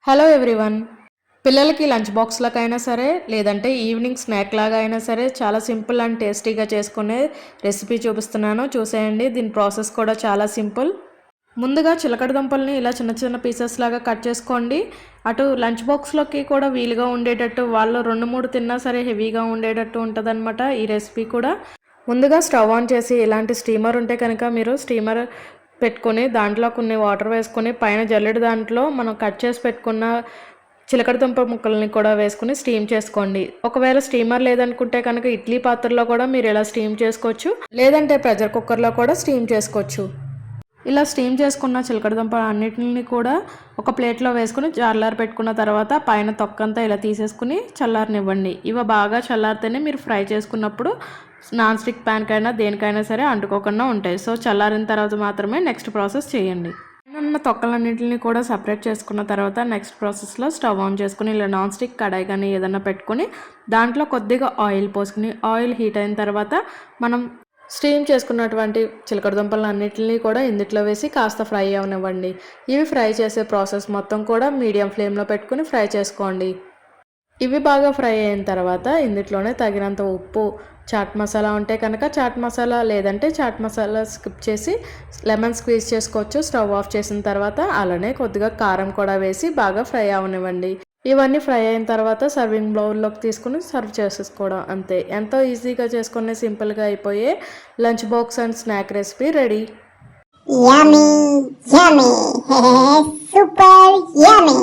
Hello everyone. పిల్లలకి lunch బాక్స్‌లకైనా సరే, లేదంటే ఈవినింగ్ స్నాక్ లాగా అయినా సరే చాలా సింపుల్ అండ్ టేస్టీగా చేసుకునే రెసిపీ చూపిస్తున్నాను. చూసేయండి. దీని ప్రాసెస్ కూడా చాలా సింపుల్. ముందుగా చిలకడ దుంపల్ని ఇలా చిన్న చిన్న పీసెస్ లాగా కట్ చేసుకోండి. అటు లంచ్ బాక్స్‌లోకి కూడా వీలుగా ఉండేటట్టు, వాళ్ళు 2, 3 తిన్నా సరే హెవీగా ఉండేటట్టు ఉంటదనమాట ఈ రెసిపీ కూడా. ముందుగా స్టవ్ ఆన్ చేసి ఇలాంటి స్టీమర్ ఉంటే కనుక మీరు స్టీమర్ పెట్టుకొని దాంట్లో కొన్ని వాటర్ వేసుకొని పైన జల్లెడ దాంట్లో మనం కట్ చేసి పెట్టుకున్న చిలకడ దుంప ముక్కల్ని కూడా వేసుకుని స్టీమ్ చేసుకోండి. ఒకవేళ స్టీమర్ లేదనుకుంటే కనుక ఇడ్లీ పాత్రలో కూడా మీరు ఇలా స్టీమ్ చేసుకోవచ్చు, లేదంటే ప్రెషర్ కుక్కర్లో కూడా స్టీమ్ చేసుకోవచ్చు. ఇలా స్టీమ్ చేసుకున్న చిలకడ దుంప అన్నిటిని కూడా ఒక ప్లేట్లో వేసుకుని చల్లారి పెట్టుకున్న తర్వాత పైన తొక్కంతా ఇలా తీసేసుకుని చల్లారనివ్వండి. ఇవి బాగా చల్లారితేనే మీరు ఫ్రై చేసుకున్నప్పుడు నాన్ స్టిక్ ప్యాన్కైనా దేనికైనా సరే అంటుకోకుండా ఉంటాయి. సో చల్లారిన తర్వాత మాత్రమే నెక్స్ట్ ప్రాసెస్ చేయండి. ఉన్న తొక్కలన్నింటిని కూడా సపరేట్ చేసుకున్న తర్వాత నెక్స్ట్ ప్రాసెస్లో స్టవ్ ఆన్ చేసుకుని ఇలా నాన్ స్టిక్ కడాయి కానీ ఏదైనా పెట్టుకొని దాంట్లో కొద్దిగా ఆయిల్ పోసుకుని ఆయిల్ హీట్ అయిన తర్వాత మనం స్టీమ్ చేసుకున్నటువంటి చిలకడ దుంపలు అన్నిటిని కూడా ఇందులో వేసి కాస్త ఫ్రై అవనివ్వండి. ఇవి ఫ్రై చేసే ప్రాసెస్ మొత్తం కూడా మీడియం ఫ్లేమ్లో పెట్టుకుని ఫ్రై చేసుకోండి. ఇవి బాగా ఫ్రై అయిన తర్వాత ఇందులోనే తగినంత ఉప్పు, చాట్ మసాలా ఉంటే కనుక చాట్ మసాలా, లేదంటే చాట్ మసాలా స్కిప్ చేసి లెమన్ స్క్వీజ్ చేసుకోవచ్చు స్టవ్ ఆఫ్ చేసిన తర్వాత. అలానే కొద్దిగా కారం కూడా వేసి బాగా ఫ్రై అవనివ్వండి. ఇవన్నీ ఫ్రై అయిన తర్వాత సర్వింగ్ బౌల్లోకి తీసుకుని సర్వ్ చేసేసుకోవడం అంతే. ఎంతో ఈజీగా చేసుకునే సింపుల్గా అయిపోయే lunch box and snack recipe ready. Yummy, yummy, super yummy.